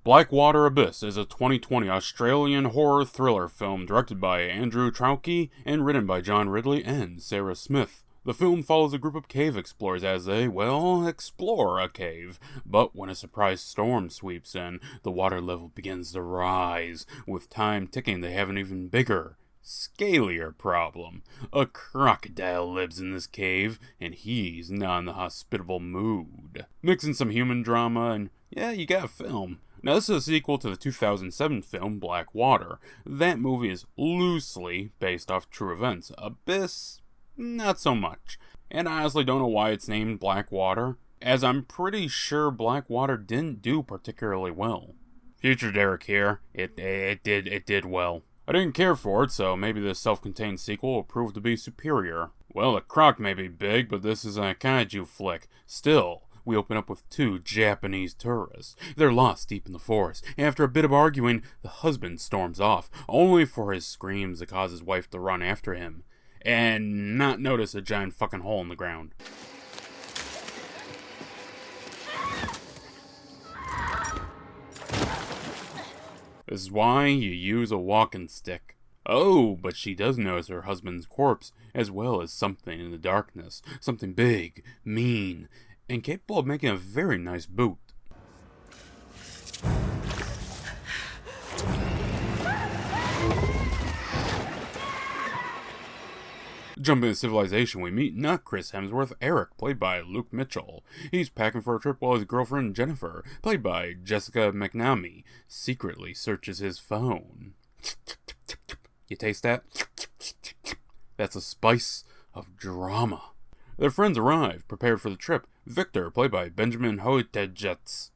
Blackwater Abyss is a 2020 Australian horror thriller film directed by Andrew Traucki and written by John Ridley and Sarah Smith. The film follows a group of cave explorers as they, explore a cave. But when a surprise storm sweeps in, the water level begins to rise. With time ticking, they have an even bigger, scalier problem. A crocodile lives in this cave, and he's not in the hospitable mood. Mix in some human drama, and you got a film. Now, this is a sequel to the 2007 film Blackwater. That movie is loosely based off true events. Abyss, not so much. And I honestly don't know why it's named Blackwater, as I'm pretty sure Blackwater didn't do particularly well. Future Darek here. It did well. I didn't care for it, so maybe this self-contained sequel will prove to be superior. Well, the Croc may be big, but this is a kaiju flick. Still, we open up with two Japanese tourists. They're lost deep in the forest. After a bit of arguing, the husband storms off, only for his screams to cause his wife to run after him, and not notice a giant fucking hole in the ground. This is why you use a walking stick. Oh, but she does notice her husband's corpse, as well as something in the darkness. Something big, mean, and capable of making a very nice boot. Jumping to civilization, we meet not Chris Hemsworth, Eric, played by Luke Mitchell. He's packing for a trip while his girlfriend Jennifer, played by Jessica McNamee, secretly searches his phone. You taste that? That's a spice of drama. Their friends arrive, prepared for the trip. Victor, played by Benjamin Hoytejets,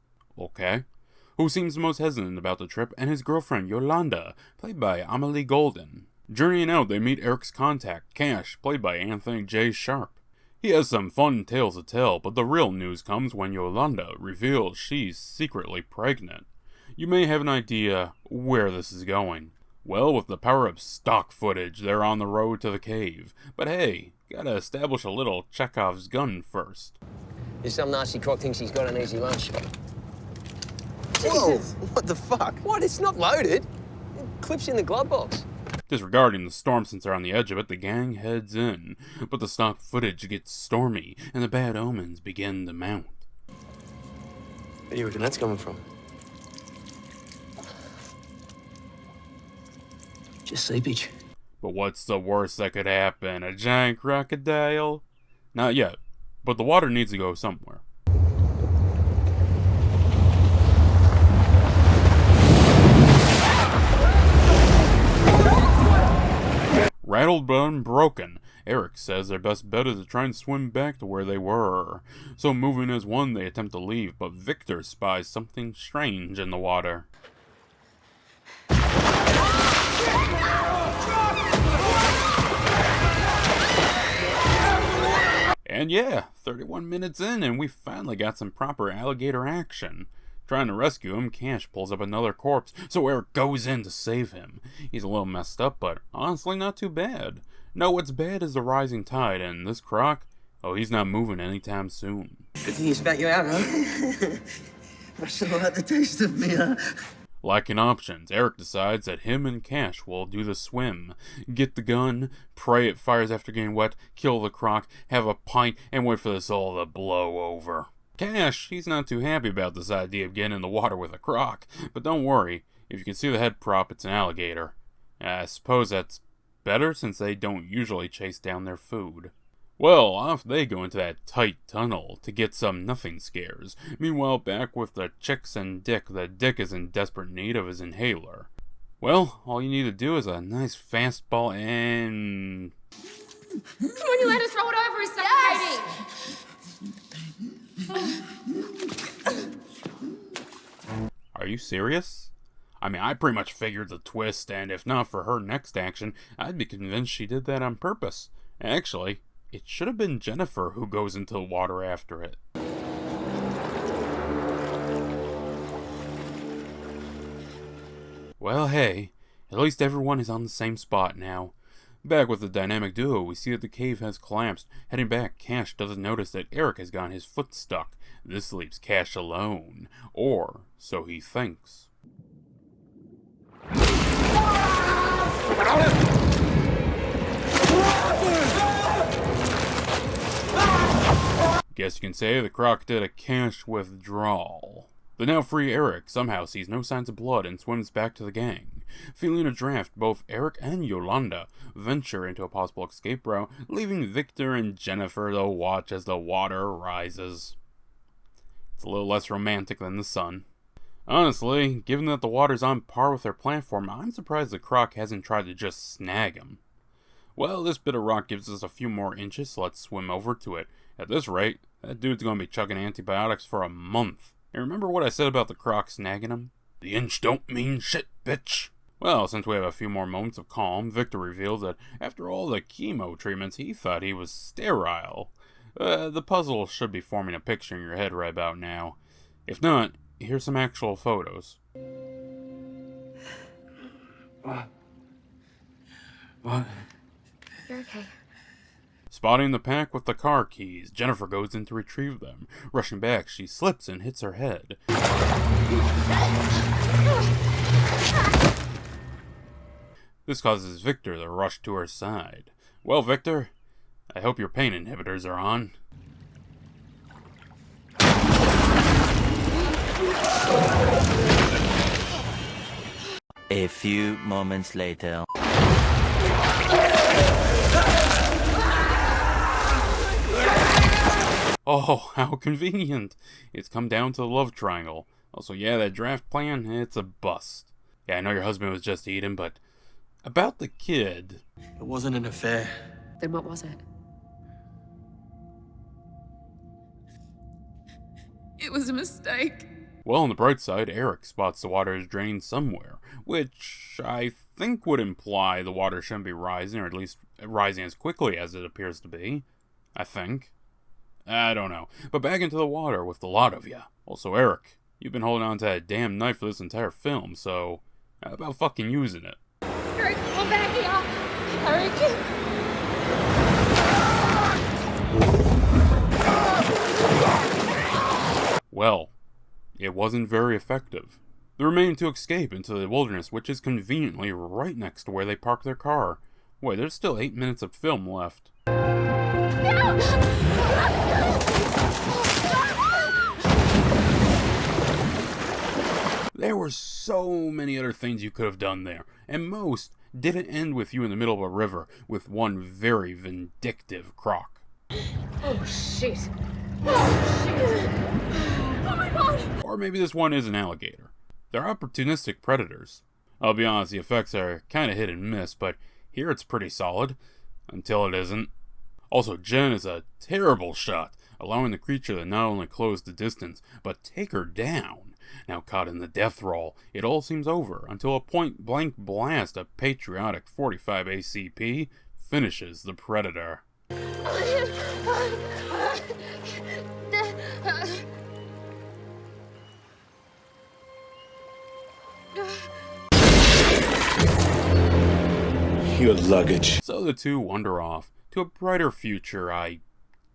who seems the most hesitant about the trip, and his girlfriend Yolanda, played by Amelie Golden. Journeying out, they meet Eric's contact, Cash, played by Anthony J. Sharp. He has some fun tales to tell, but the real news comes when Yolanda reveals she's secretly pregnant. You may have an idea where this is going. Well, with the power of stock footage, they're on the road to the cave. But hey, gotta establish a little Chekhov's gun first. If some nasty croc thinks he's got an easy lunch. Whoa! Jesus. What the fuck? What? It's not loaded. It clips in the glove box. Disregarding the storm since they're on the edge of it, the gang heads in. But the stock footage gets stormy, and the bad omens begin to mount. Where do you reckon that's coming from? Just seepage. But what's the worst that could happen? A giant crocodile? Not yet, but the water needs to go somewhere. Rattled but unbroken, Eric says their best bet is to try and swim back to where they were. So moving as one, they attempt to leave, but Victor spies something strange in the water. And 31 minutes in, and we finally got some proper alligator action. Trying to rescue him, Cash pulls up another corpse, so Eric goes in to save him. He's a little messed up, but honestly not too bad. No, what's bad is the rising tide, and this Croc, he's not moving anytime soon. Good thing he spat you out, huh? I still like the taste of me, huh? Lacking options, Eric decides that him and Cash will do the swim. Get the gun, pray it fires after getting wet, kill the Croc, have a pint, and wait for this all to blow over. Cash, he's not too happy about this idea of getting in the water with a Croc, but don't worry, if you can see the head prop, it's an alligator. I suppose that's better since they don't usually chase down their food. Well, off they go into that tight tunnel to get some nothing scares. Meanwhile, back with the chicks and Dick, the Dick is in desperate need of his inhaler. Well, all you need to do is a nice fastball and... Come on, you let us throw it over, it's suffocating! Are you serious? I mean, I pretty much figured the twist, and if not for her next action, I'd be convinced she did that on purpose. Actually, it should have been Jennifer who goes into the water after it. Well, hey, at least everyone is on the same spot now. Back with the dynamic duo, we see that the cave has collapsed. Heading back, Cash doesn't notice that Eric has gotten his foot stuck. This leaves Cash alone. Or so he thinks. Guess you can say the Croc did a Cash withdrawal. The now free Eric somehow sees no signs of blood and swims back to the gang. Feeling a draft, both Eric and Yolanda venture into a possible escape route, leaving Victor and Jennifer to watch as the water rises. It's a little less romantic than the sun. Honestly, given that the water's on par with their platform, I'm surprised the Croc hasn't tried to just snag him. Well, this bit of rock gives us a few more inches, so let's swim over to it. At this rate, that dude's gonna be chugging antibiotics for a month. And remember what I said about the Croc snagging him? The inch don't mean shit, bitch. Well, since we have a few more moments of calm, Victor reveals that after all the chemo treatments, he thought he was sterile. The puzzle should be forming a picture in your head right about now. If not, here's some actual photos. What? You're okay. Spotting the pack with the car keys, Jennifer goes in to retrieve them. Rushing back, she slips and hits her head. This causes Victor to rush to her side. Well, Victor, I hope your pain inhibitors are on. A few moments later. Oh, how convenient. It's come down to the love triangle. Also, yeah, that draft plan, it's a bust. Yeah, I know your husband was just eating, but about the kid. It wasn't an affair. Then what was it? It was a mistake. Well, on the bright side, Eric spots the water is drained somewhere, which I think would imply the water shouldn't be rising, or at least rising as quickly as it appears to be. I think. I don't know. But back into the water with the lot of ya. Also, Eric, you've been holding on to that damn knife for this entire film, so how about fucking using it? Eric, come back here. Eric. Well, it wasn't very effective. They remain to escape into the wilderness, which is conveniently right next to where they park their car. Wait, there's still 8 minutes of film left. There were so many other things you could have done there, and most didn't end with you in the middle of a river with one very vindictive Croc. Oh, shit. Oh, shit. Oh, my God. Or maybe this one is an alligator. They're opportunistic predators. I'll be honest, the effects are kinda hit and miss, but here it's pretty solid. Until it isn't. Also, Jen is a terrible shot, allowing the creature to not only close the distance, but take her down. Now caught in the death roll, it all seems over until a point-blank blast of patriotic 45 ACP finishes the predator. Your luggage. So the two wander off to a brighter future, I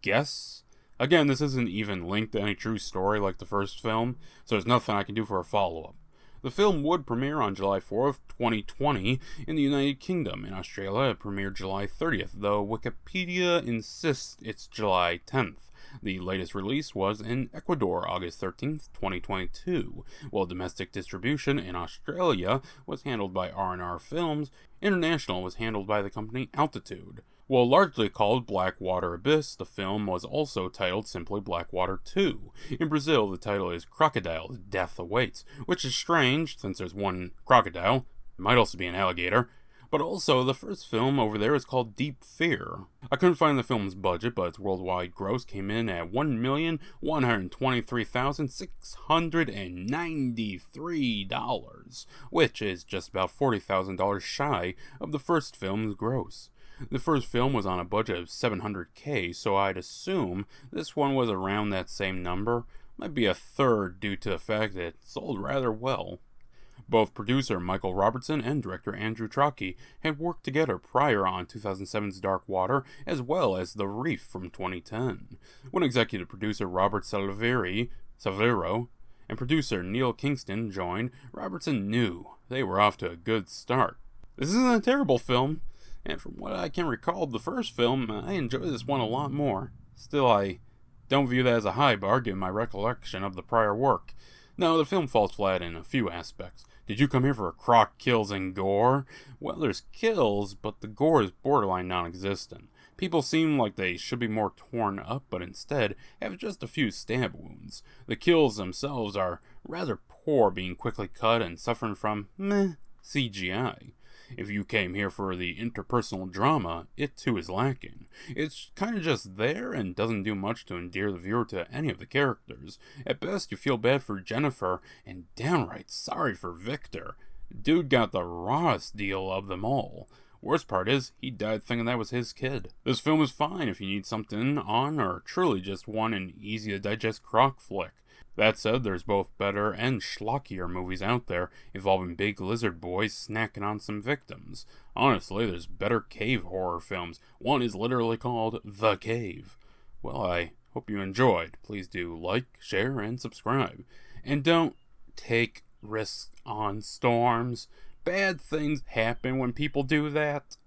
guess? Again, this isn't even linked to any true story like the first film, so there's nothing I can do for a follow-up. The film would premiere on July 4th, 2020 in the United Kingdom. In Australia, it premiered July 30th, though Wikipedia insists it's July 10th. The latest release was in Ecuador, August 13th, 2022, while domestic distribution in Australia was handled by R&R Films. International was handled by the company Altitude. While largely called Blackwater Abyss, the film was also titled simply Blackwater 2. In Brazil, the title is Crocodile, Death Awaits, which is strange, since there's one crocodile. It might also be an alligator. But also, the first film over there is called Deep Fear. I couldn't find the film's budget, but its worldwide gross came in at $1,123,693, which is just about $40,000 shy of the first film's gross. The first film was on a budget of $700K, so I'd assume this one was around that same number. Might be a third due to the fact that it sold rather well. Both producer Michael Robertson and director Andrew Traucki had worked together prior on 2007's Dark Water, as well as The Reef from 2010. When executive producer Robert Salvero and producer Neil Kingston joined, Robertson knew they were off to a good start. This isn't a terrible film, and from what I can recall of the first film, I enjoy this one a lot more. Still, I don't view that as a high bar given my recollection of the prior work. No, the film falls flat in a few aspects. Did you come here for Croc kills and gore? Well, there's kills, but the gore is borderline non-existent. People seem like they should be more torn up, but instead have just a few stab wounds. The kills themselves are rather poor, being quickly cut and suffering from CGI. If you came here for the interpersonal drama, it too is lacking. It's kind of just there and doesn't do much to endear the viewer to any of the characters. At best, you feel bad for Jennifer and downright sorry for Victor. Dude got the rawest deal of them all. Worst part is, he died thinking that was his kid. This film is fine if you need something on or truly just want an easy-to-digest Croc flick. That said, there's both better and schlockier movies out there involving big lizard boys snacking on some victims. Honestly, there's better cave horror films. One is literally called The Cave. Well, I hope you enjoyed. Please do like, share, and subscribe. And don't take risks on storms. Bad things happen when people do that.